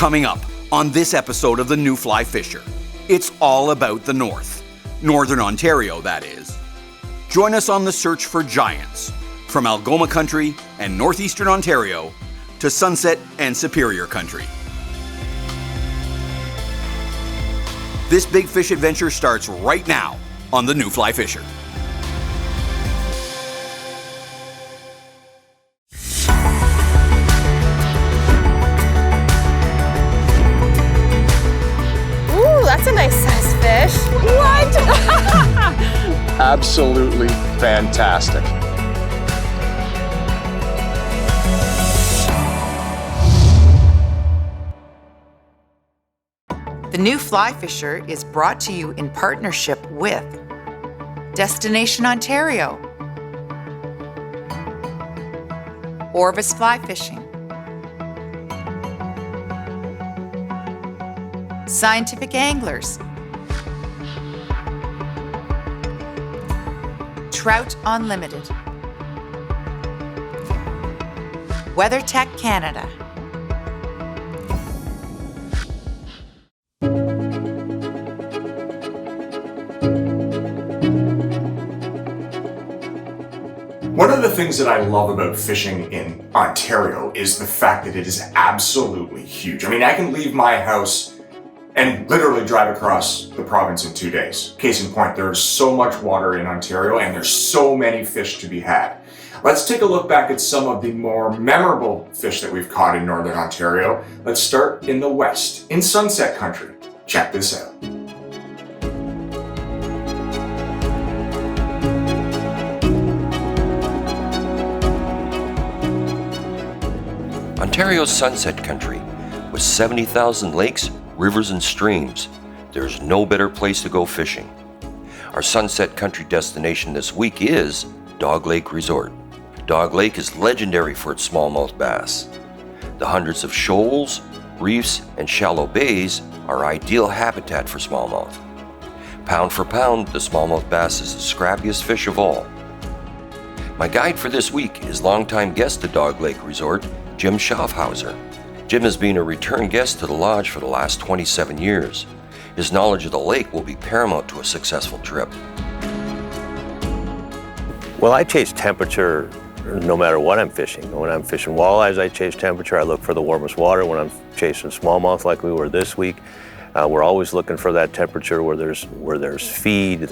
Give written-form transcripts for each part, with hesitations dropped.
Coming up on this episode of The New Fly Fisher, it's all about the North. Northern Ontario, that is. Join us on the search for giants, from Algoma Country and Northeastern Ontario to Sunset and Superior Country. This big fish adventure starts right now on The New Fly Fisher. Ooh, that's a nice size fish. What? Absolutely fantastic. The New Fly Fisher is brought to you in partnership with Destination Ontario, Orvis Fly Fishing, Scientific Anglers, Trout Unlimited, WeatherTech Canada. One of the things that I love about fishing in Ontario is the fact that it is absolutely huge. I mean, I can leave my house and literally drive across the province in 2 days. Case in point, there's so much water in Ontario and there's so many fish to be had. Let's take a look back at some of the more memorable fish that we've caught in Northern Ontario. Let's start in the west, in Sunset Country. Check this out. Ontario's Sunset Country, with 70,000 lakes, rivers, and streams, there's no better place to go fishing. Our Sunset Country destination this week is Dog Lake Resort. Dog Lake is legendary for its smallmouth bass. The hundreds of shoals, reefs, and shallow bays are ideal habitat for smallmouth. Pound for pound, the smallmouth bass is the scrappiest fish of all. My guide for this week is longtime guest at Dog Lake Resort, Jim Schaffhauser. Jim has been a return guest to the lodge for the last 27 years. His knowledge of the lake will be paramount to a successful trip. Well, I chase temperature no matter what I'm fishing. When I'm fishing walleyes, I chase temperature. I look for the warmest water. When I'm chasing smallmouth like we were this week, we're always looking for that temperature where there's feed,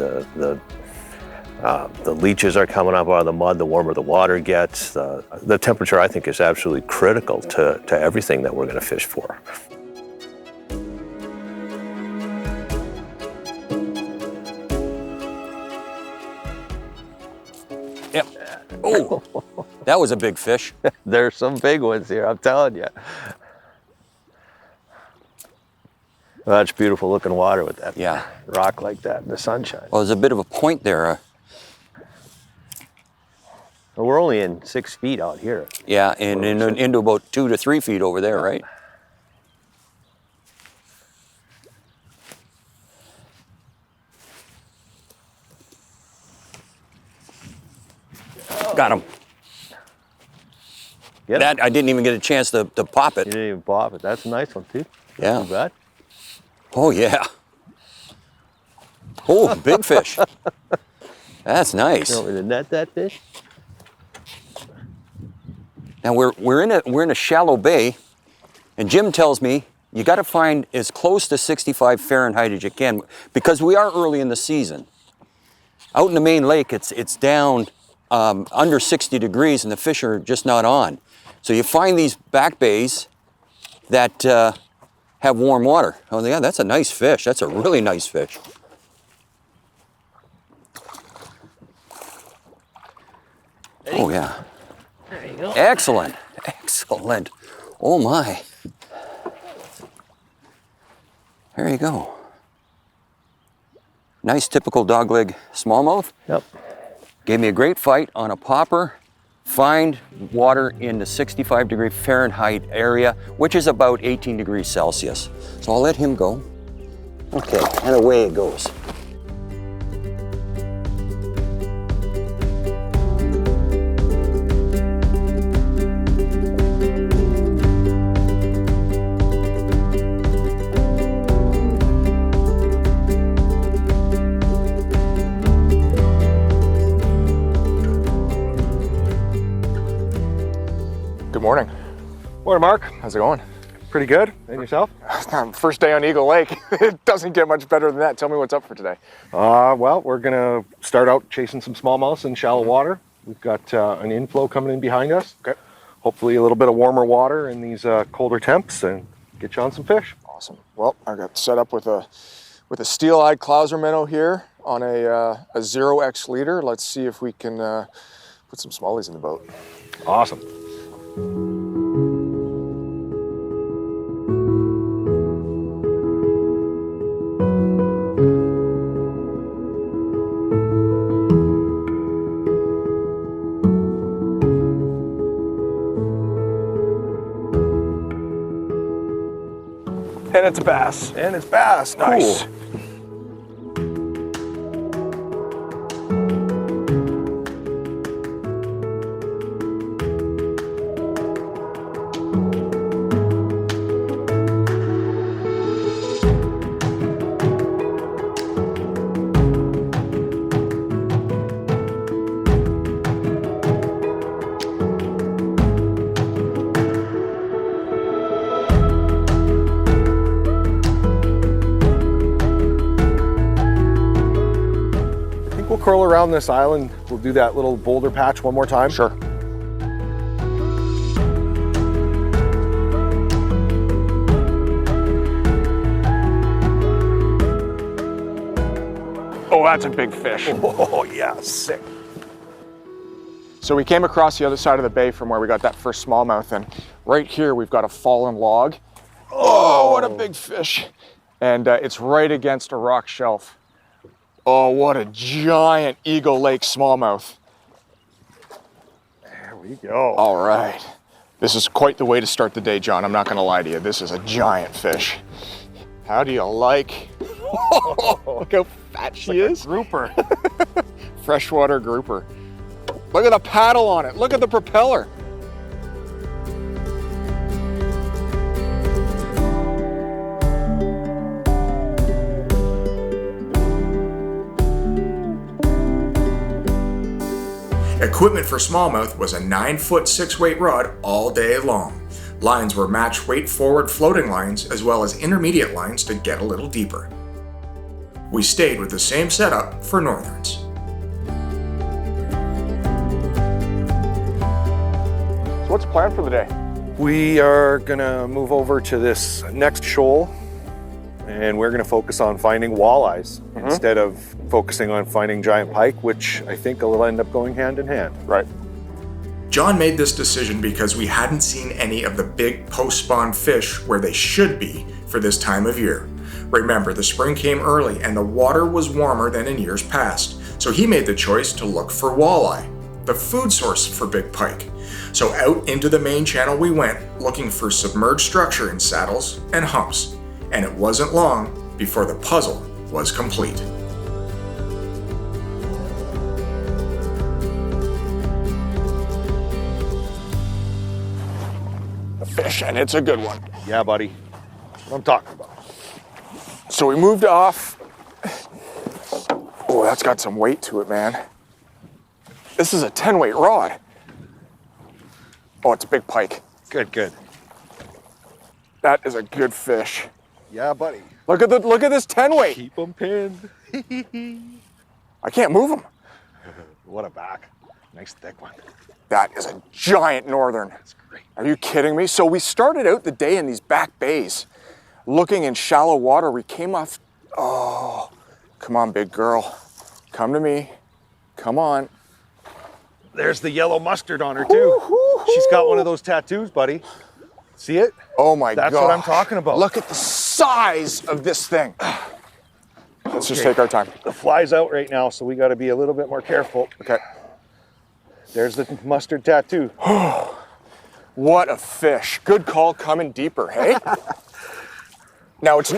the leeches are coming up out of the mud, the warmer the water gets. The temperature, I think, is absolutely critical to everything that we're going to fish for. Yep. Oh, that was a big fish. There's some big ones here, I'm telling you. Well, that's beautiful looking water with that rock like that in the sunshine. Well, there's a bit of a point there. Well, we're only in 6 feet out here. Yeah, and into about 2 to 3 feet over there, right? Got him. That I didn't even get a chance to pop it. You didn't even pop it. That's a nice one, too. Yeah. Not bad. Oh, yeah. Oh, big fish. That's nice. You want me to net that fish? Now we're in a shallow bay, and Jim tells me you got to find as close to 65 Fahrenheit as you can because we are early in the season. Out in the main lake, it's down under 60 degrees, and the fish are just not on. So you find these back bays that have warm water. Oh yeah, that's a nice fish. That's a really nice fish. Oh yeah. There you go. Excellent, excellent. Oh my. There you go. Nice typical dogleg smallmouth. Yep. Gave me a great fight on a popper. Find water in the 65 degree Fahrenheit area, which is about 18 degrees Celsius. So I'll let him go. Okay, and away it goes. Good morning. Morning, Mark. How's it going? Pretty good. And yourself? First day on Eagle Lake. It doesn't get much better than that. Tell me what's up for today. Well, we're gonna start out chasing some smallmouth in shallow water. We've got an inflow coming in behind us. Okay. Hopefully a little bit of warmer water in these colder temps and get you on some fish. Awesome. Well, I got set up with a steel-eyed Clouser minnow here on a 0x leader. Let's see if we can put some smallies in the boat. Awesome. And it's a bass. And it's bass. Nice. Cool. We'll curl around this island. We'll do that little boulder patch one more time. Sure. Oh, that's a big fish. Oh, yeah, sick. So we came across the other side of the bay from where we got that first smallmouth, and right here we've got a fallen log. Oh, what a big fish. And it's right against a rock shelf. Oh, what a giant Eagle Lake smallmouth. There we go. All right. This is quite the way to start the day, John. I'm not gonna lie to you. This is a giant fish. How do you like? Look how fat she is. Grouper. Freshwater grouper. Look at the paddle on it. Look at the propeller. Equipment for smallmouth was a 9-foot 6-weight rod all day long. Lines were match weight forward floating lines as well as intermediate lines to get a little deeper. We stayed with the same setup for northerns. So what's the plan for the day? We are gonna move over to this next shoal and we're gonna focus on finding walleyes instead of focusing on finding giant pike, which I think will end up going hand in hand. Right. John made this decision because we hadn't seen any of the big post-spawn fish where they should be for this time of year. Remember, the spring came early and the water was warmer than in years past, so he made the choice to look for walleye, the food source for big pike. So out into the main channel we went, looking for submerged structure in saddles and humps, and it wasn't long before the puzzle was complete. A fish, and it's a good one. Yeah, buddy. What I'm talking about. So we moved off. Oh, that's got some weight to it, man. This is a 10-weight rod. Oh, it's a big pike. Good, good. That is a good fish. Yeah, buddy. Look at this 10-weight. Keep them pinned. I can't move them. What a back. Nice thick one. That is a giant northern. That's great. Are you kidding me? So we started out the day in these back bays, looking in shallow water. We came off, oh, come on, big girl. Come to me. Come on. There's the yellow mustard on her too. She's got one of those tattoos, buddy. See it? Oh my God. That's what I'm talking about. Look at the size of this thing. Let's just take our time. The fly's out right now, so we got to be a little bit more careful. Okay. There's the mustard tattoo. What a fish. Good call coming deeper, hey? Now that's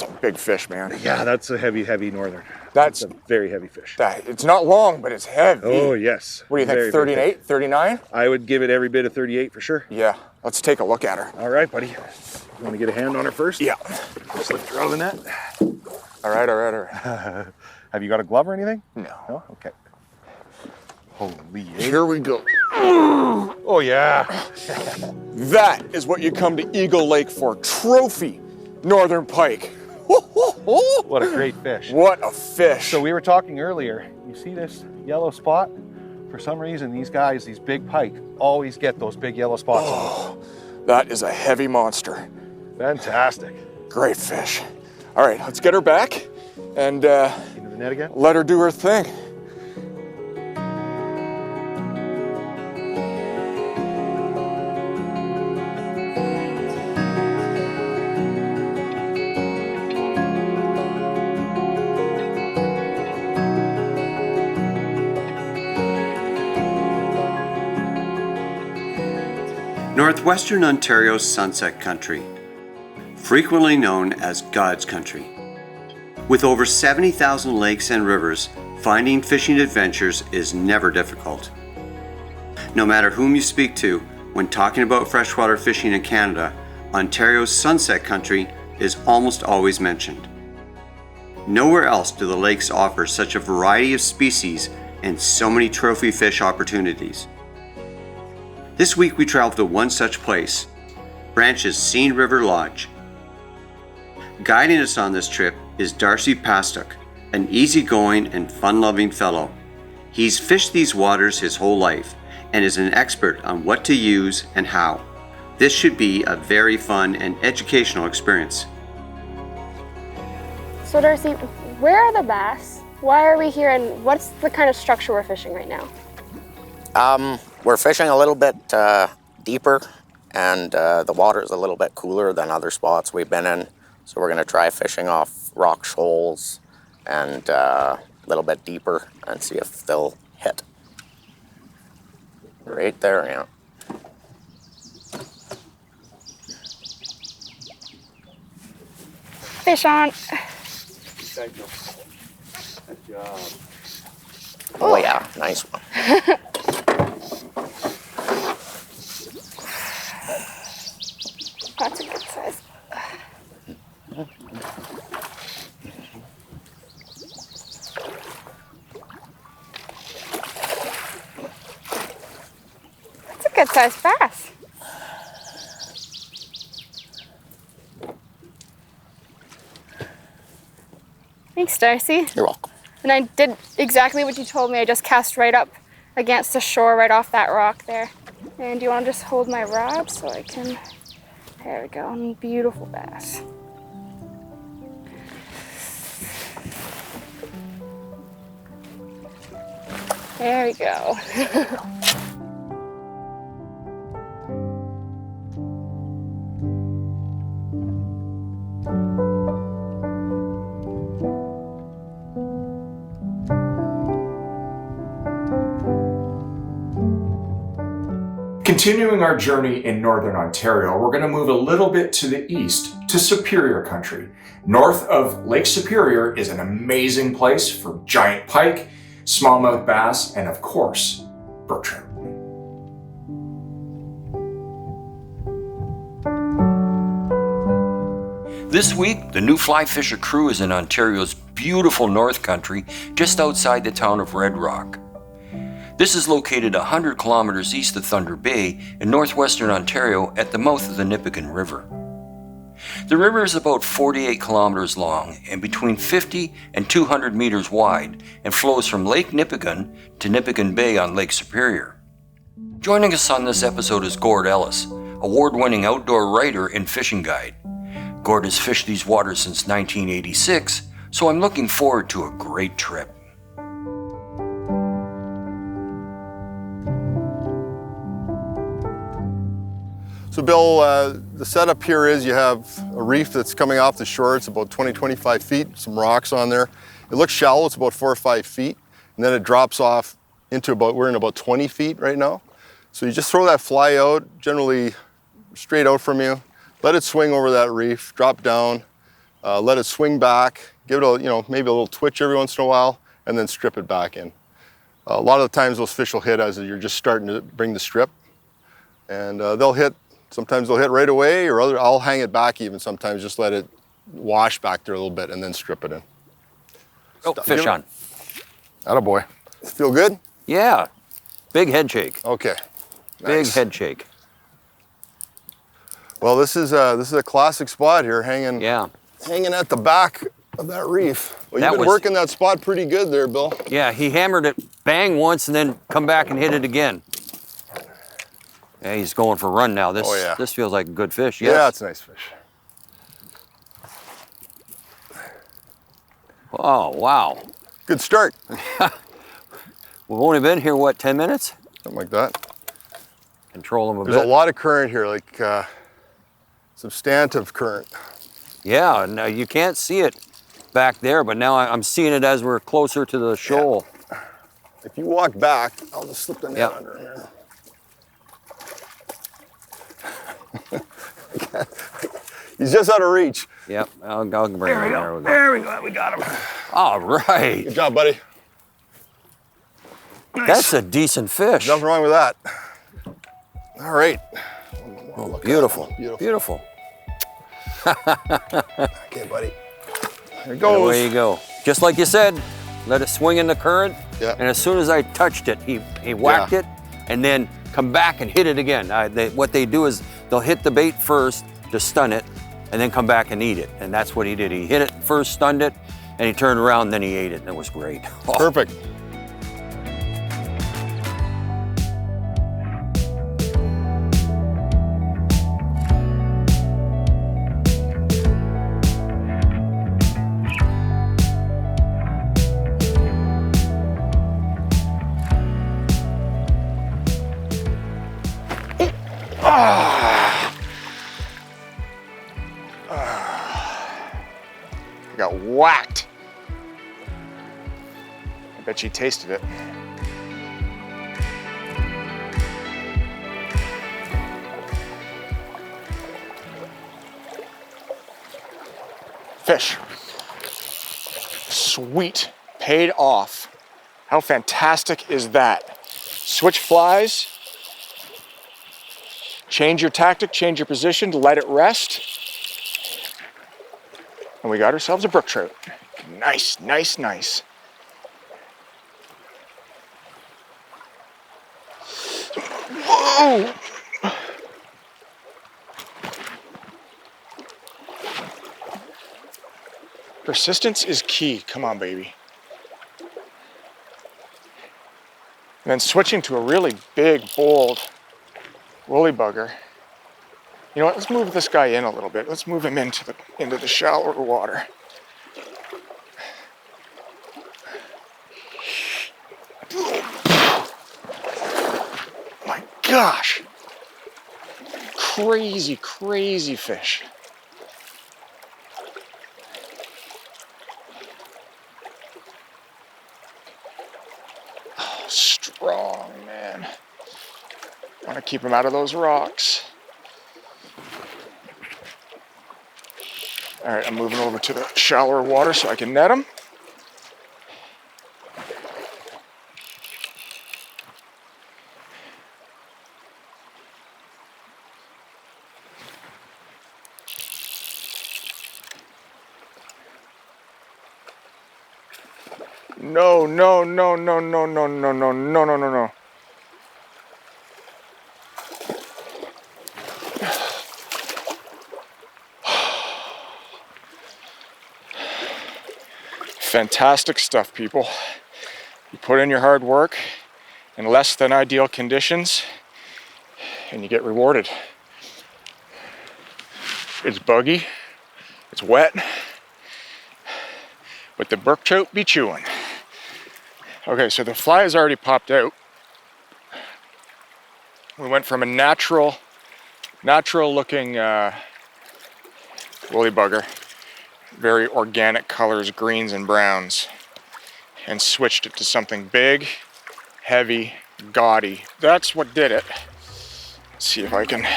a big fish, man. Yeah, that's a heavy northern. That's a very heavy fish. It's not long, but it's heavy. Oh, yes. What do you think, Very, 38, 39? I would give it every bit of 38 for sure. Yeah, let's take a look at her. All right, buddy. You want to get a hand on her first? Yeah. Just lift her out of the net. All right. Have you got a glove or anything? No. No? Okay. Holy. Here we go. Oh, Oh, yeah. That is what you come to Eagle Lake for. Trophy northern pike. What a great fish. What a fish. So we were talking earlier, you see this yellow spot? For some reason, these guys, these big pike, always get those big yellow spots on them. That is a heavy monster. Fantastic. Great fish. All right, let's get her back and Into the net again? let her do her thing. Northwestern Ontario's Sunset Country, frequently known as God's Country. With over 70,000 lakes and rivers, finding fishing adventures is never difficult. No matter whom you speak to, when talking about freshwater fishing in Canada, Ontario's Sunset Country is almost always mentioned. Nowhere else do the lakes offer such a variety of species and so many trophy fish opportunities. This week we travel to one such place, Branch's Scene River Lodge. Guiding us on this trip is Darcy Pastuk, an easygoing and fun-loving fellow. He's fished these waters his whole life and is an expert on what to use and how. This should be a very fun and educational experience. So Darcy, where are the bass? Why are we here and what's the kind of structure we're fishing right now? We're fishing a little bit deeper and the water is a little bit cooler than other spots we've been in. So we're gonna try fishing off rock shoals and a little bit deeper and see if they'll hit. Right there, yeah. Fish on. Good job. Oh yeah, nice one. That's a good size. That's a good size bass. Thanks, Darcy. You're welcome. And I did exactly what you told me. I just cast right up against the shore, right off that rock there. And do you want to just hold my rod so I can... There we go, beautiful bass. There we go. Continuing our journey in Northern Ontario, we're going to move a little bit to the east to Superior Country. North of Lake Superior is an amazing place for giant pike, smallmouth bass, and of course, brook trout. This week, the New Fly Fisher crew is in Ontario's beautiful North Country, just outside the town of Red Rock. This is located 100 kilometers east of Thunder Bay in northwestern Ontario at the mouth of the Nipigon River. The river is about 48 kilometers long and between 50 and 200 meters wide and flows from Lake Nipigon to Nipigon Bay on Lake Superior. Joining us on this episode is Gord Ellis, award-winning outdoor writer and fishing guide. Gord has fished these waters since 1986, so I'm looking forward to a great trip. So Bill, the setup here is you have a reef that's coming off the shore. It's about 20-25 feet, some rocks on there. It looks shallow, it's about 4 or 5 feet. And then it drops off into we're in about 20 feet right now. So you just throw that fly out, generally straight out from you. Let it swing over that reef, drop down, let it swing back, give it maybe a little twitch every once in a while, and then strip it back in. A lot of the times those fish will hit as you're just starting to bring the strip. And they'll hit. Sometimes they'll hit right away, or I'll hang it back even sometimes, just let it wash back there a little bit and then strip it in. Oh, fish on. Attaboy. Feel good? Yeah, big head shake. Okay. Big Nice. head shake. Well, this is a classic spot here, hanging Yeah. at the back of that reef. Well, That you've been was- working that spot pretty good there, Bill. Yeah, he hammered it bang once and then come back and hit it again. Yeah, he's going for a run now. This, Oh, yeah. this feels like a good fish. Yeah, Yes. it's a nice fish. Oh, wow. Good start. We've only been here, what, 10 minutes? Something like that. Control him a There's bit. a lot of current here, like substantive current. Yeah, now you can't see it back there, but now I'm seeing it as we're closer to the shoal. Yeah. If you walk back, I'll just slip the net Yep. under here. He's just out of reach. Yep, I'll bring him. There we go. There we go. We got him. All right. Good job, buddy. That's a decent fish. Nothing wrong with that. All right. Oh, beautiful. Beautiful. Beautiful. Okay, buddy. There it And goes. away you go. Just like you said, let it swing in the current. Yeah. And as soon as I touched it, he whacked it and then come back and hit it again. What they do is they'll hit the bait first to stun it and then come back and eat it. And that's what he did. He hit it first, stunned it, and he turned around and then he ate it. And it was great. Oh. Perfect. I got whacked. I bet you tasted it. Fish. Sweet. Paid off. How fantastic is that? Switch flies. Change your tactic, change your position to let it rest. And we got ourselves a brook trout. Nice, nice, nice. Whoa! Persistence is key. Come on, baby. And then switching to a really big, bold woolly bugger. You know what? Let's move this guy in a little bit. Let's move him into the shallower water. My gosh! Crazy, crazy fish. Oh, strong, man. Want to keep him out of those rocks. All right, I'm moving over to the shallower water so I can net him. No, no, no, no, no, no, no, no, no, no, no, no. Fantastic stuff, people. You put in your hard work in less than ideal conditions and you get rewarded. It's buggy, it's wet, but the brook trout be chewing. Okay, so the fly has already popped out. We went from a natural looking woolly bugger, very organic colors, greens and browns, and switched it to something big, heavy, gaudy. That's what did it. Let's see if I can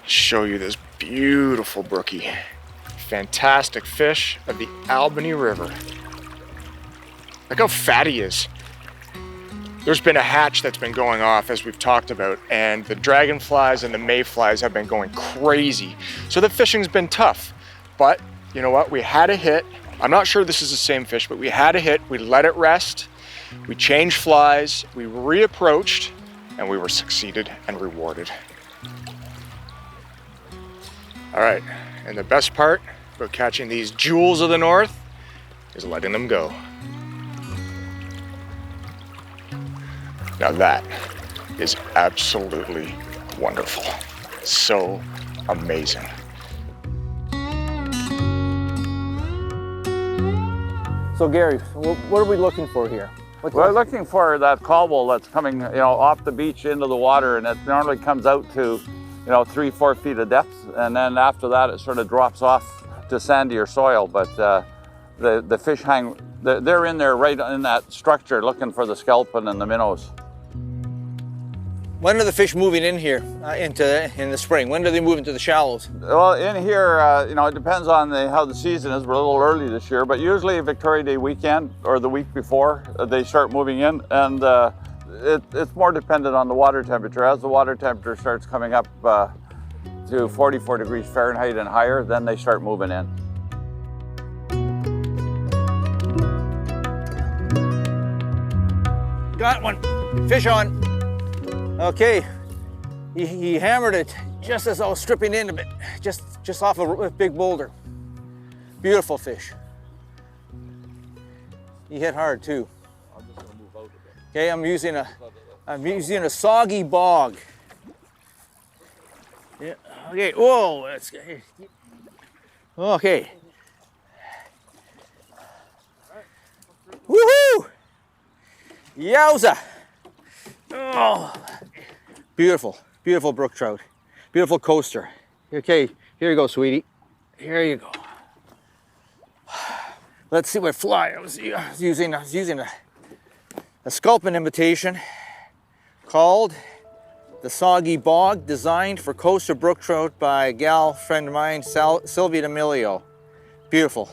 show you this beautiful brookie. Fantastic fish of the Albany River. Look how fat he is. There's been a hatch that's been going off, as we've talked about, and the dragonflies and the mayflies have been going crazy. So the fishing's been tough, but you know what? We had a hit. I'm not sure this is the same fish, but we had a hit. We let it rest. We changed flies. We reapproached, and we were succeeded and rewarded. All right, and the best part about catching these jewels of the north is letting them go. Now that is absolutely wonderful. So amazing. So Gary, what are we looking for here? We're looking for that cobble that's coming, off the beach into the water, and it normally comes out to, 3-4 feet of depth, and then after that it sort of drops off to sandier soil. But the fish they're in there right in that structure looking for the scalping and the minnows. When are the fish moving in here in the spring? When do they move into the shallows? Well, in here, it depends on how the season is. We're a little early this year, but usually Victoria Day weekend or the week before, they start moving in, and it's more dependent on the water temperature. As the water temperature starts coming up to 44 degrees Fahrenheit and higher, then they start moving in. Got one. Fish on. Okay, he hammered it just as I was stripping in a bit, just off a big boulder. Beautiful fish. He hit hard too. I'm just gonna move out a bit. Okay, I'm using a soggy bog. Yeah. Okay. Whoa. That's okay. Woohoo! Yowza! Oh, beautiful, beautiful brook trout, beautiful coaster. Okay, here you go, sweetie. Here you go. Let's see what fly I was using. I was using a sculpin imitation called the Soggy Bog, designed for coaster brook trout by a gal friend of mine, Sylvia D'Amelio. Beautiful.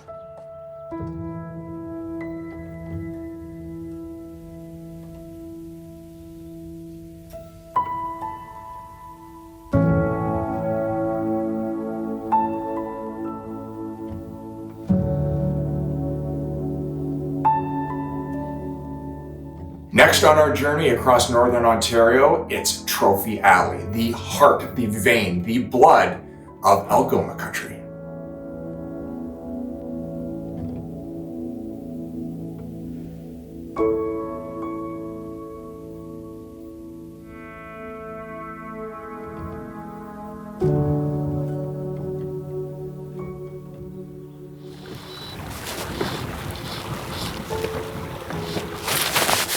Next on our journey across Northern Ontario, it's Trophy Alley, the heart, the vein, the blood of Algoma country.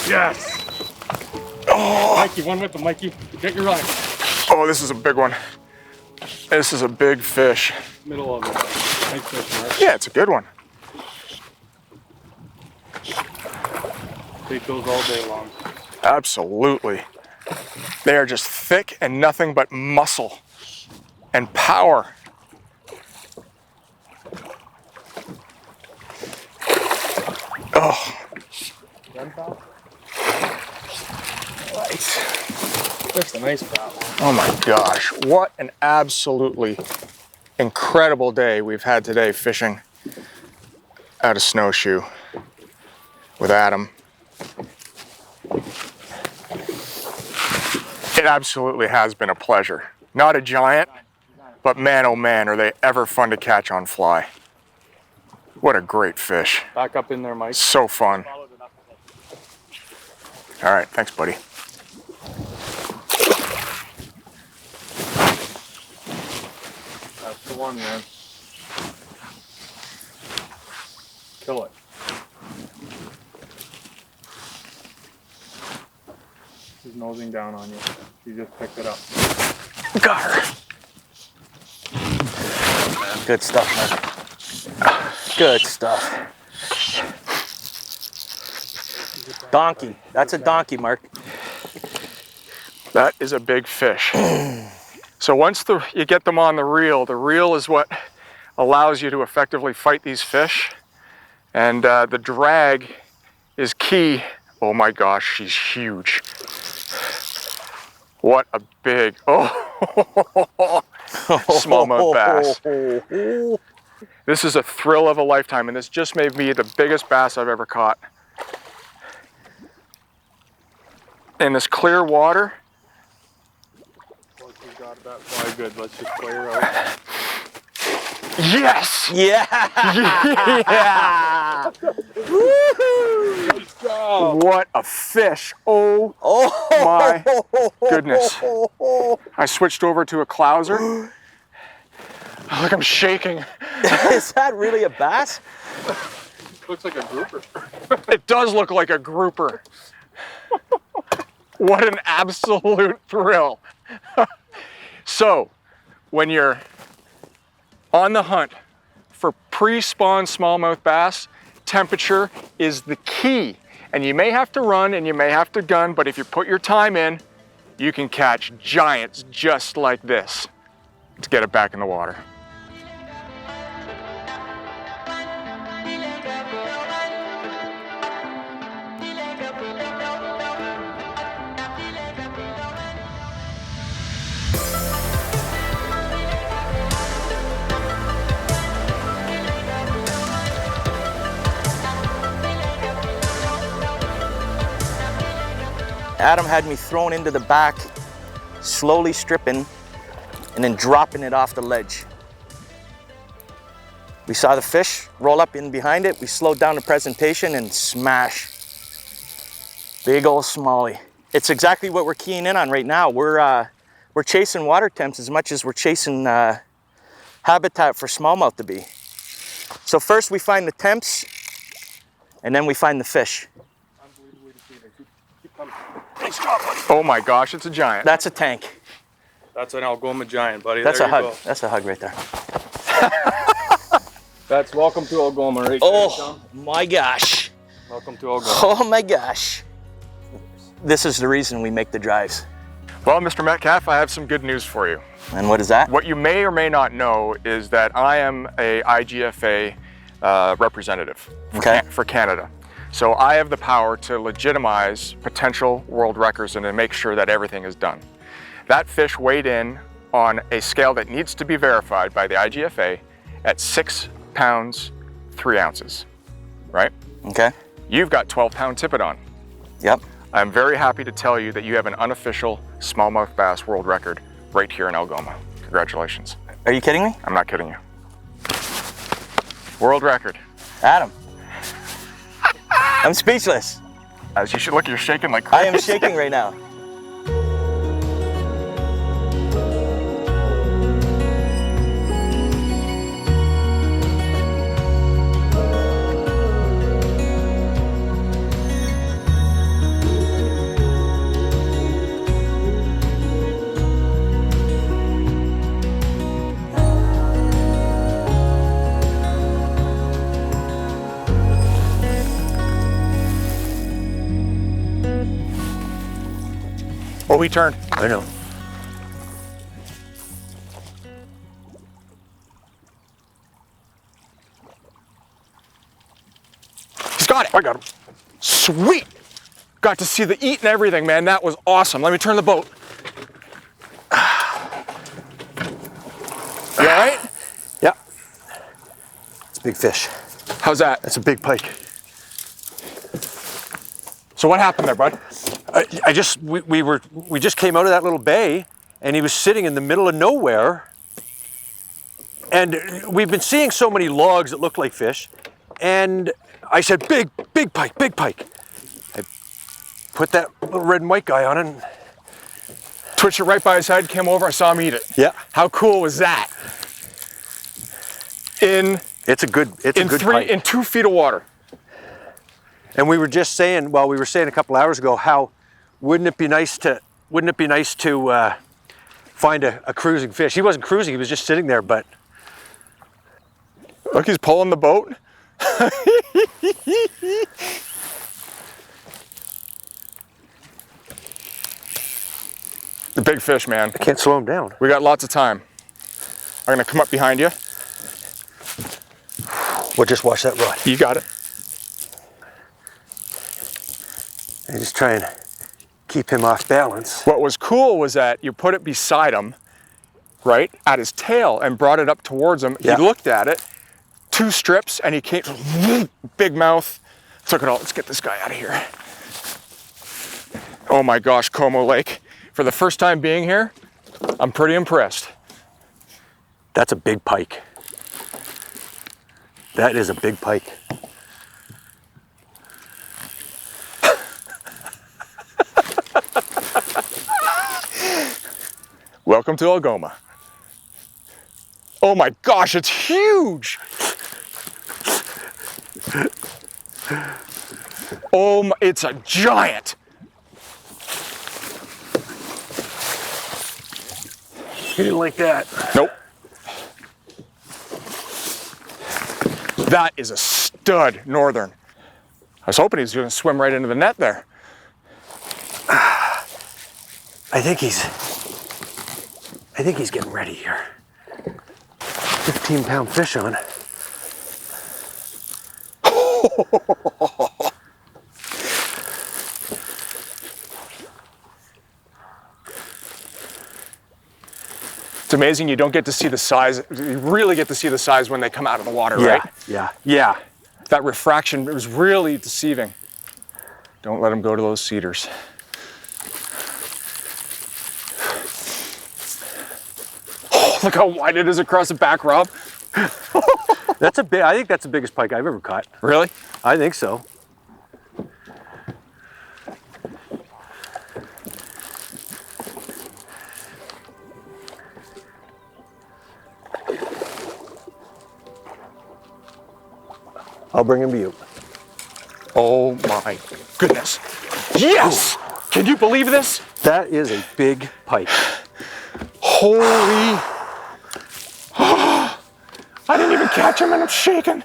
Yes! Oh! Mikey, one with them, Mikey. Get your line. Oh, this is a big one. This is a big fish. Middle of it. Nice fish, right? Yeah, it's a good one. Take those all day long. Absolutely. They are just thick and nothing but muscle and power. Oh. That's a nice fat one. Oh my gosh, what an absolutely incredible day we've had today fishing out of snowshoe with Adam. It absolutely has been a pleasure. Not a giant, but man oh man, are they ever fun to catch on fly. What a great fish. Back up in there, Mike. So fun. All right, thanks, buddy. That's the one, man. Kill it. He's nosing down on you. You just picked it up. Got her. Good stuff, man. Good stuff. Donkey. That's a donkey, Mark. That is a big fish. So once you get them on the reel is what allows you to effectively fight these fish. And the drag is key. Oh my gosh, she's huge. What a big, smallmouth bass. This is a thrill of a lifetime, and this just made me the biggest bass I've ever caught. In this clear water, We got that fly good. Let's just play her out. Yes! Yeah! Yeah! What a fish. Oh, my goodness. I switched over to a clouser. Look, I'm shaking. Is that really a bass? Looks like a grouper. It does look like a grouper. What an absolute thrill. So, when you're on the hunt for pre-spawn smallmouth bass, temperature is the key. And you may have to run and you may have to gun, but if you put your time in, you can catch giants just like this. Let's get it back in the water. Adam had me thrown into the back, slowly stripping, and then dropping it off the ledge. We saw the fish roll up in behind it. We slowed down the presentation and smash. Big old smallie. It's exactly what we're keying in on right now. We're chasing water temps as much as we're chasing habitat for smallmouth to be. So first we find the temps, and then we find the fish. Oh my gosh, it's a giant. That's a tank. That's an Algoma giant, buddy. That's there a hug. Go. That's a hug right there. That's welcome to Algoma right Oh my gosh. Welcome to Algoma. Oh my gosh. This is the reason we make the drives. Well, Mr. Metcalf, I have some good news for you. And what is that? What you may or may not know is that I am a IGFA representative for Canada. So I have the power to legitimize potential world records and to make sure that everything is done. That fish weighed in on a scale that needs to be verified by the IGFA at 6 pounds, 3 ounces, right? Okay. You've got 12-pound tippet on. Yep. I'm very happy to tell you that you have an unofficial smallmouth bass world record right here in Algoma. Congratulations. Are you kidding me? I'm not kidding you. World record. Adam. I'm speechless. As you should look, you're shaking like crazy. I am shaking right now. Oh, he turned. I know. He's got it. I got him. Sweet. Got to see the eat and everything, man. That was awesome. Let me turn the boat. You all right? Yeah. It's a big fish. How's that? That's a big pike. So what happened there, bud? We just came out of that little bay, and he was sitting in the middle of nowhere. And we've been seeing so many logs that look like fish, and I said, big pike, big pike. I put that little red and white guy on it. And twitched it right by his head, came over, I saw him eat it. Yeah. How cool was that? It's a good pike. In 2 feet of water. And we were just saying, well, we were saying a couple hours ago, how wouldn't it be nice to find a cruising fish? He wasn't cruising, he was just sitting there, but. Look, he's pulling the boat. The big fish, man. I can't slow him down. We got lots of time. I'm gonna come up behind you. We'll just watch that rod. You got it. And just try and keep him off balance. What was cool was that you put it beside him, right, at his tail, and brought it up towards him. Yeah. He looked at it, 2 strips, and he came, big mouth, took it all. Let's get this guy out of here. Oh my gosh, Como Lake. For the first time being here, I'm pretty impressed. That's a big pike. That is a big pike. Welcome to Algoma. Oh my gosh, it's huge! Oh my, it's a giant! You didn't like that? Nope. That is a stud northern. I was hoping he was gonna swim right into the net there. I think he's getting ready here. 15-pound fish on. It's amazing you don't get to see the size. You really get to see the size when they come out of the water, right? Yeah. That refraction was really deceiving. Don't let them go to those cedars. Oh, look how wide it is across the back, Rob. That's a big. I think that's the biggest pike I've ever caught. Really? I think so. I'll bring him to you. Oh my goodness. Yes! Can you believe this? That is a big pike. Holy. I didn't even catch him and I'm shaking.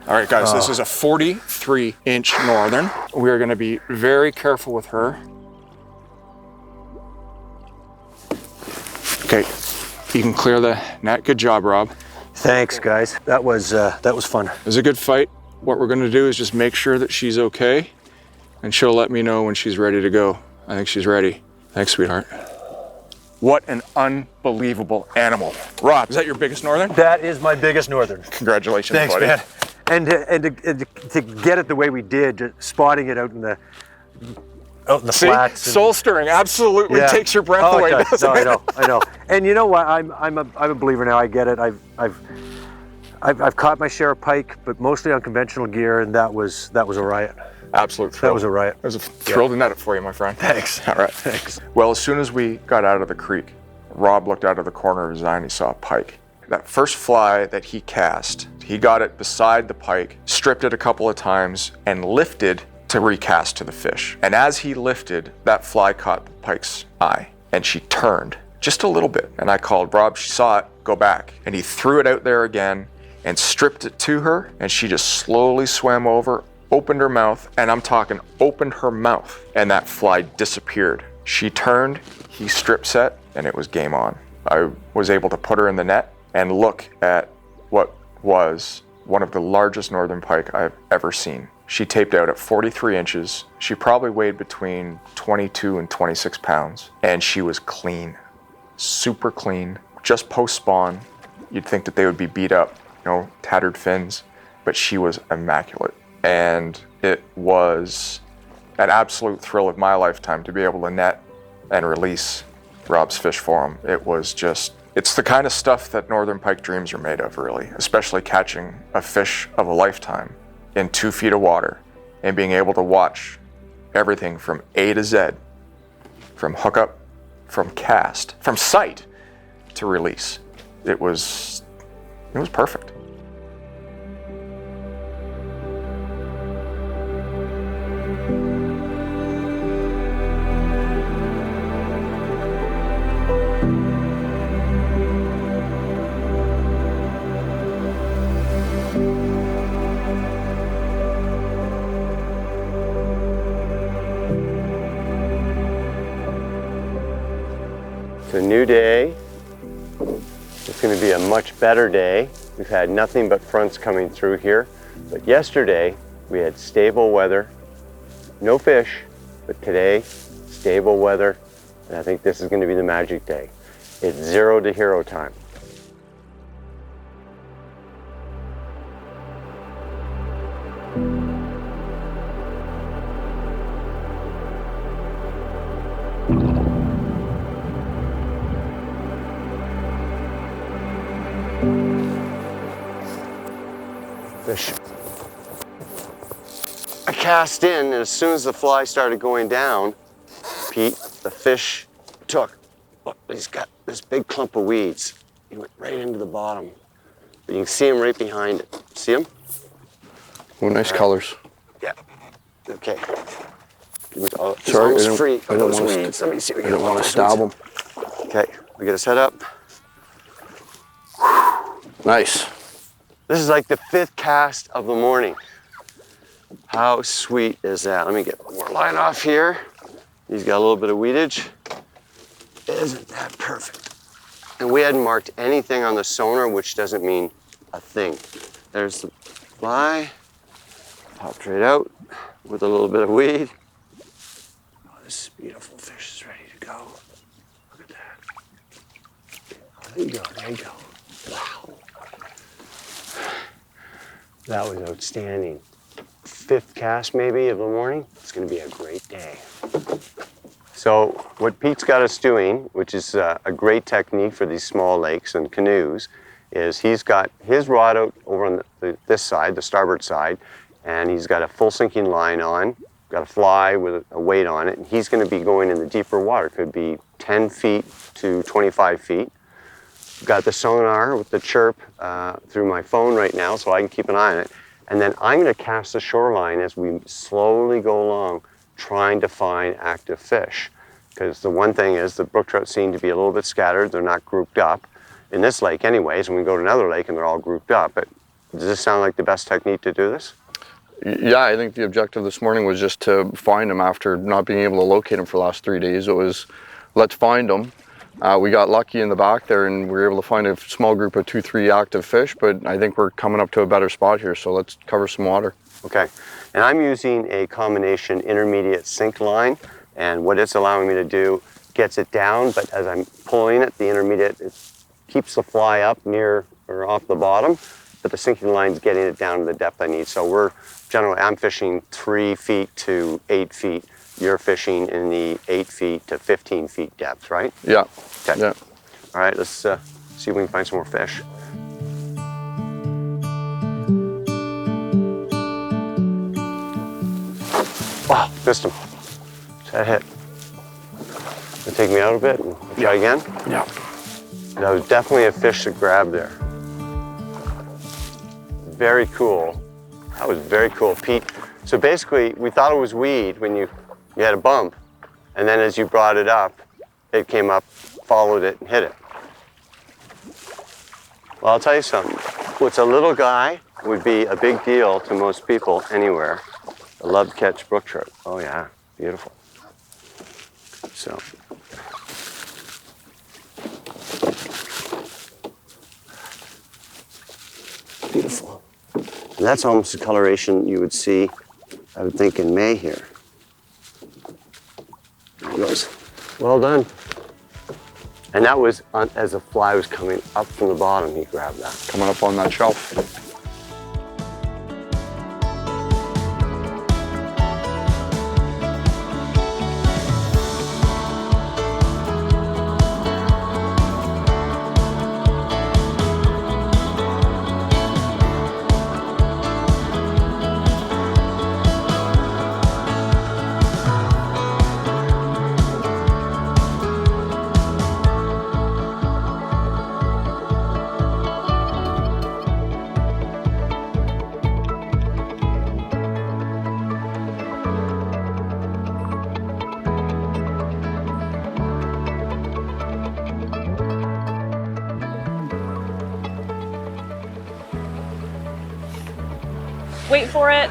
All right, guys, this is a 43-inch northern. We are gonna be very careful with her. Okay, you can clear the net. Good job, Rob. Thanks, guys. That was fun. It was a good fight. What we're gonna do is just make sure that she's okay, and she'll let me know when she's ready to go. I think she's ready. Thanks, sweetheart. What an unbelievable animal. Rob, is that your biggest northern? That is my biggest northern. Congratulations, Thanks, buddy. man. And to get it the way we did, just spotting it out in the See? flats. Soul stirring, absolutely takes your breath away. It does. Doesn't it? I know. And you know what? I'm a believer now. I get it. I've caught my share of pike, but mostly on conventional gear, and that was a riot. Absolute thrill. That was a riot. It was a thrill to net it for you, my friend. Thanks. All right. Thanks. Well, as soon as we got out of the creek, Rob looked out of the corner of his eye and he saw a pike. That first fly that he cast, he got it beside the pike, stripped it a couple of times, and lifted to recast to the fish. And as he lifted, that fly caught the pike's eye, and she turned just a little bit. And I called Rob, she saw it, go back. And he threw it out there again and stripped it to her, and she just slowly swam over, opened her mouth, and I'm talking opened her mouth, and that fly disappeared. She turned, he strip set, and it was game on. I was able to put her in the net and look at what was one of the largest northern pike I've ever seen. She taped out at 43 inches. She probably weighed between 22 and 26 pounds, and she was clean, super clean. Just post-spawn, you'd think that they would be beat up, tattered fins, but she was immaculate. And it was an absolute thrill of my lifetime to be able to net and release Rob's fish for him. It was just, it's the kind of stuff that northern pike dreams are made of, really, especially catching a fish of a lifetime in 2 feet of water and being able to watch everything from A to Z, from hookup, from cast, from sight to release. It was perfect. It's a new day. It's going to be a much better day. We've had nothing but fronts coming through here. But yesterday, we had stable weather. No fish, but today, stable weather. And I think this is going to be the magic day. It's 0 to hero time. fish. I cast in, and as soon as the fly started going down, Pete, the fish took. Look, he's got this big clump of weeds. He went right into the bottom. But you can see him right behind it. See him? Oh, nice colors. Yeah. Okay. It's Sorry, almost free of I those don't weeds. Let me see. I don't want to stab him. Okay, we get his head up. Nice. This is like the 5th cast of the morning. How sweet is that? Let me get one more line off here. He's got a little bit of weedage. Isn't that perfect? And we hadn't marked anything on the sonar, which doesn't mean a thing. There's the fly. Popped right out with a little bit of weed. Oh, this beautiful fish is ready to go. Look at that. Oh, there you go, there you go. Wow. That was outstanding. 5th cast maybe of the morning. It's gonna be a great day. So what Pete's got us doing, which is a great technique for these small lakes and canoes, is he's got his rod out over on this side, the starboard side, and he's got a full sinking line on, got a fly with a weight on it, and he's gonna be going in the deeper water. Could be 10 feet to 25 feet. Got the sonar with the chirp through my phone right now, so I can keep an eye on it. And then I'm gonna cast the shoreline as we slowly go along, trying to find active fish. Because the one thing is the brook trout seem to be a little bit scattered. They're not grouped up in this lake anyways, and we go to another lake and they're all grouped up. But does this sound like the best technique to do this? Yeah, I think the objective this morning was just to find them after not being able to locate them for the last 3 days. It was, let's find them. We got lucky in the back there and we were able to find a small group of 2-3 active fish, but I think we're coming up to a better spot here, so let's cover some water. Okay, and I'm using a combination intermediate sink line, and what it's allowing me to do gets it down, but as I'm pulling it, the intermediate, it keeps the fly up near or off the bottom, but the sinking line's getting it down to the depth I need. So I'm fishing 3 feet to 8 feet. You're fishing in the 8 feet to 15 feet depth, right? Yeah. Okay. Yeah. All right, let's see if we can find some more fish. Wow, missed him. That hit. Gonna take me out a bit and try again? Yeah. That was definitely a fish to grab there. Very cool. That was very cool, Pete. So basically, we thought it was weed when you had a bump, and then as you brought it up, it came up, followed it, and hit it. Well, I'll tell you something. What's a little guy would be a big deal to most people anywhere. I love to catch brook trout. Oh yeah, beautiful. So. Beautiful. And that's almost the coloration you would see, I would think, in May here. There it goes. Well done. And that was as the fly was coming up from the bottom, he grabbed that. Coming up on that shelf. Wait for it,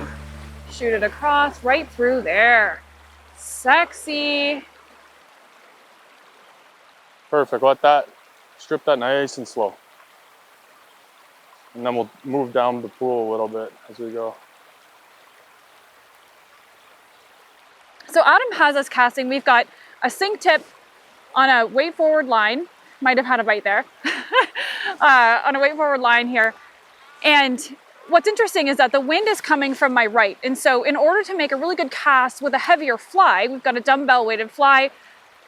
shoot it across, right through there. Sexy. Perfect, let that, strip that nice and slow. And then we'll move down the pool a little bit as we go. So Adam has us casting, we've got a sink tip on a weight forward line, might have had a bite there, on a weight forward line here. And what's interesting is that the wind is coming from my right. And so in order to make a really good cast with a heavier fly, we've got a dumbbell weighted fly,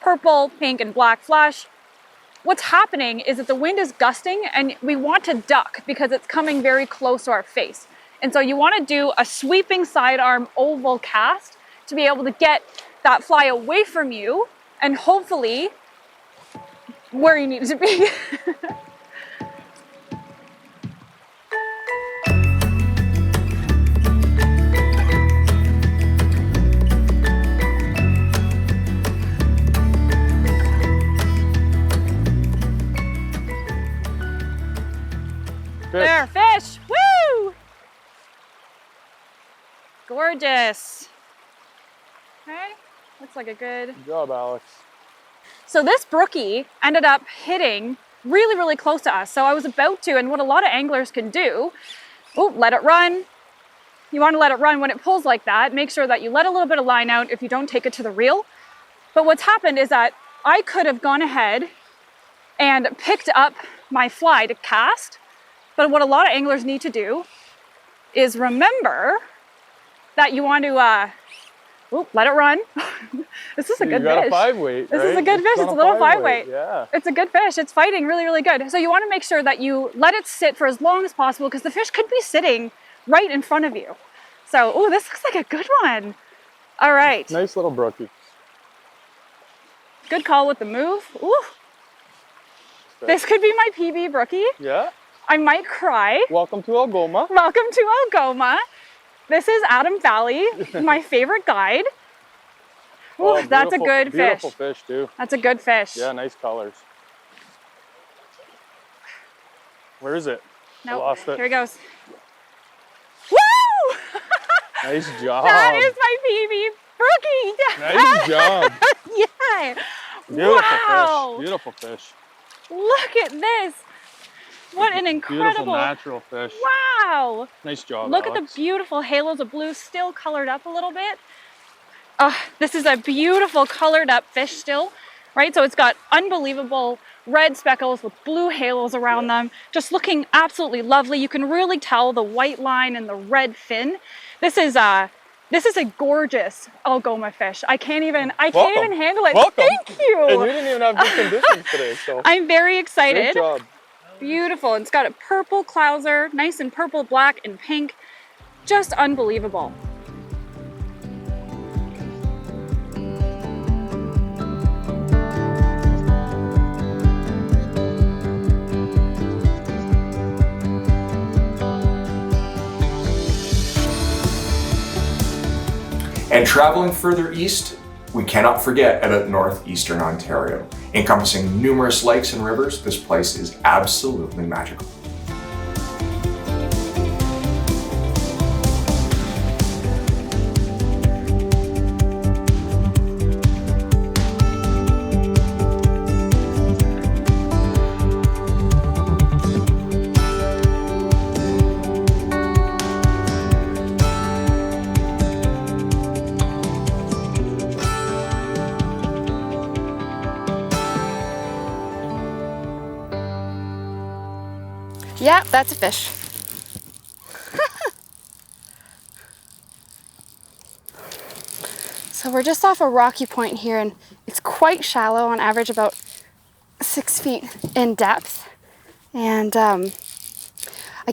purple, pink, and black flash. What's happening is that the wind is gusting and we want to duck because it's coming very close to our face. And so you want to do a sweeping sidearm oval cast to be able to get that fly away from you and hopefully where you need it to be. There, fish! Woo! Gorgeous. Okay, looks like a good job, Alex. So this brookie ended up hitting really, really close to us. So I was about to, and what a lot of anglers can do, let it run. You want to let it run when it pulls like that. Make sure that you let a little bit of line out if you don't take it to the reel. But what's happened is that I could have gone ahead and picked up my fly to cast. But what a lot of anglers need to do is remember that you want to let it run. This is a good fish. You got a 5-weight, This right? is a good fish. It's a little 5-weight. Yeah. It's a good fish. It's fighting really, really good. So you want to make sure that you let it sit for as long as possible because the fish could be sitting right in front of you. So, this looks like a good one. All right. Nice little brookie. Good call with the move. Ooh. This could be my PB brookie. Yeah. I might cry. Welcome to Algoma. Welcome to Algoma. This is Adam Valley, my favorite guide. Ooh, that's a good fish. Beautiful fish too. That's a good fish. Yeah, nice colors. Where is it? No, lost it. Here he goes. Woo! Nice job. That is my PB brookie. Nice job. Yeah. Beautiful Wow. fish. Beautiful fish. Look at this. What an incredible. Beautiful natural fish. Wow. Nice job, Look Alex. at the beautiful halos of blue still colored up a little bit. This is a beautiful colored up fish still, right? So it's got unbelievable red speckles with blue halos around them, just looking absolutely lovely. You can really tell the white line and the red fin. This is a gorgeous Algoma fish. I can't even handle it. Welcome. Thank you. And you didn't even have good conditions today, so. I'm very excited. Great job. Beautiful. It's got a purple clouser, nice and purple, black, and pink. Just unbelievable. And traveling further east, we cannot forget about northeastern Ontario. Encompassing numerous lakes and rivers, this place is absolutely magical. Yeah, that's a fish. So we're just off a rocky point here and it's quite shallow, on average about 6 feet in depth. And I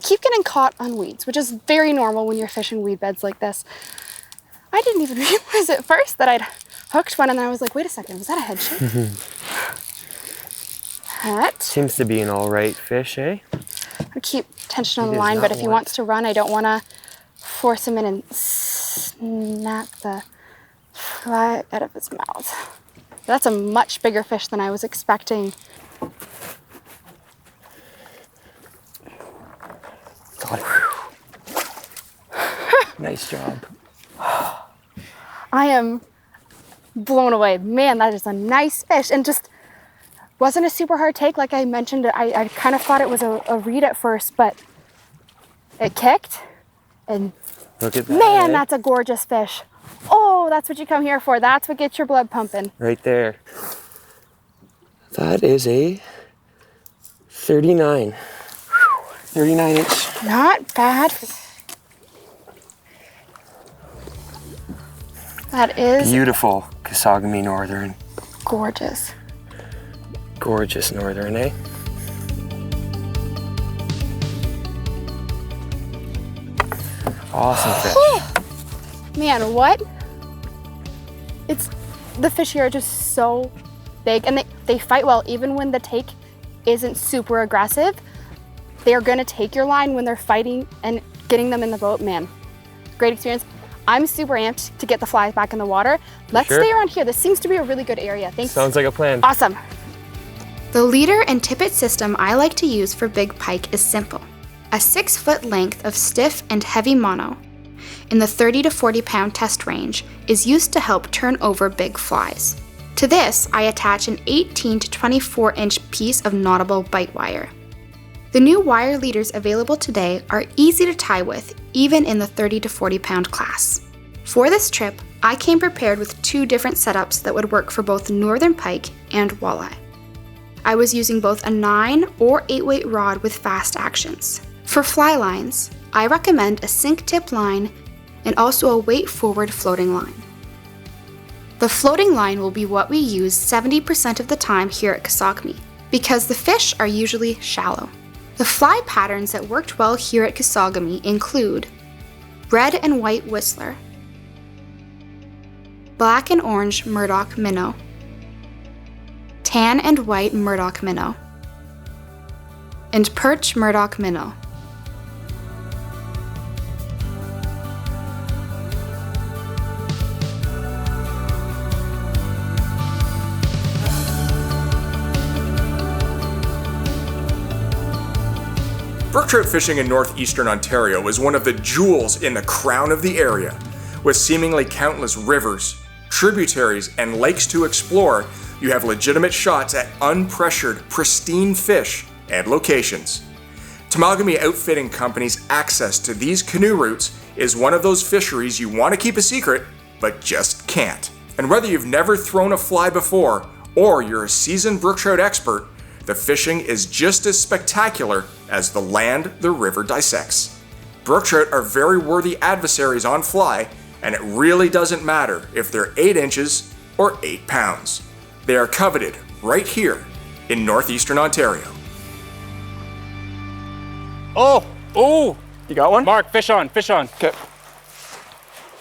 keep getting caught on weeds, which is very normal when you're fishing weed beds like this. I didn't even realize at first that I'd hooked one and then I was like, wait a second, was that a head shake? That seems to be an all right fish, eh? I keep tension on the line, but if he wants to run, I don't want to force him in and snap the fly out of his mouth. That's a much bigger fish than I was expecting. Got it. Nice job. I am blown away. Man, that is a nice fish. And just wasn't a super hard take. Like I mentioned, I kind of thought it was a reed at first, but it kicked. And look at that. Man, that's a gorgeous fish. Oh, that's what you come here for. That's what gets your blood pumping. Right there. That is a 39. 39 inch. Not bad. That is beautiful Kasagami Northern. Gorgeous. Gorgeous Northern, eh? Awesome fish. Man, what? The fish here are just so big, and they fight well even when the take isn't super aggressive. They're gonna take your line when they're fighting and getting them in the boat. Man, great experience. I'm super amped to get the flies back in the water. Let's stay around here. This seems to be a really good area. Thanks. Sounds like a plan. Awesome. The leader and tippet system I like to use for big pike is simple. A 6-foot length of stiff and heavy mono in the 30 to 40 pound test range is used to help turn over big flies. To this, I attach an 18 to 24 inch piece of knottable bite wire. The new wire leaders available today are easy to tie with, even in the 30 to 40 pound class. For this trip, I came prepared with 2 different setups that would work for both northern pike and walleye. I was using both a 9 or 8 weight rod with fast actions. For fly lines, I recommend a sink tip line and also a weight forward floating line. The floating line will be what we use 70% of the time here at Kisokami, because the fish are usually shallow. The fly patterns that worked well here at Kisokami include red and white whistler, black and orange Murdoch minnow, tan and white Murdoch minnow, and perch Murdoch minnow. Brook trout fishing in northeastern Ontario is one of the jewels in the crown of the area. With seemingly countless rivers, tributaries, and lakes to explore, you have legitimate shots at unpressured, pristine fish and locations. Temagami Outfitting Company's access to these canoe routes is one of those fisheries you want to keep a secret, but just can't. And whether you've never thrown a fly before, or you're a seasoned brook trout expert, the fishing is just as spectacular as the land the river dissects. Brook trout are very worthy adversaries on fly, and it really doesn't matter if they're 8 inches or 8 pounds. They are coveted right here in northeastern Ontario. Oh! You got one? Mark, fish on, fish on. Okay.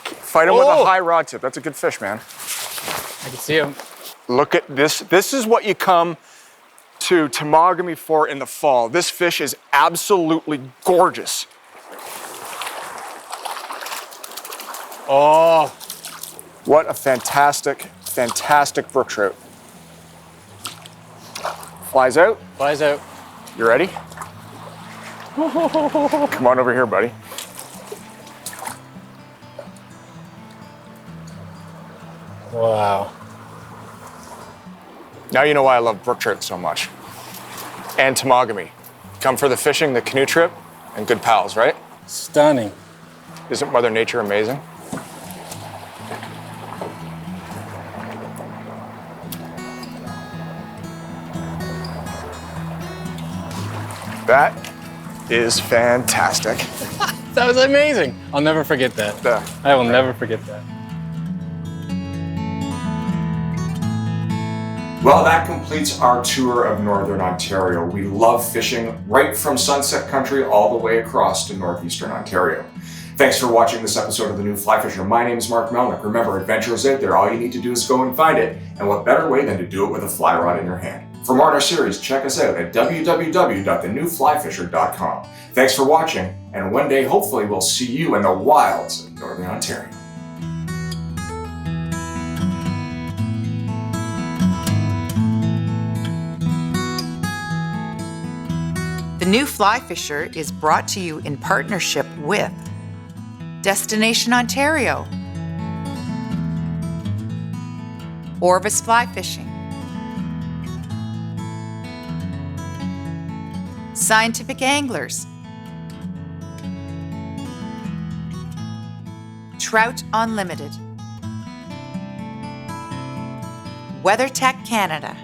Fight him with a high rod tip. That's a good fish, man. I can see him. Look at this. This is what you come to Temagami for in the fall. This fish is absolutely gorgeous. Oh, what a fantastic, fantastic brook trout. Flies out. Flies out. You ready? Come on over here, buddy. Wow. Now you know why I love brook trout so much. And Temagami. Come for the fishing, the canoe trip, and good pals, right? Stunning. Isn't Mother Nature amazing? That is fantastic. That was amazing. I'll never forget that. Yeah. I will never forget that. Well, that completes our tour of Northern Ontario. We love fishing right from Sunset Country all the way across to Northeastern Ontario. Thanks for watching this episode of The New Fly Fisher. My name is Mark Melnick. Remember, adventure is out there. All you need to do is go and find it. And what better way than to do it with a fly rod in your hand? For more on our series, check us out at www.thenewflyfisher.com. Thanks for watching, and one day, hopefully, we'll see you in the wilds of Northern Ontario. The New Fly Fisher is brought to you in partnership with Destination Ontario, Orvis Fly Fishing, Scientific Anglers, Trout Unlimited, WeatherTech Canada,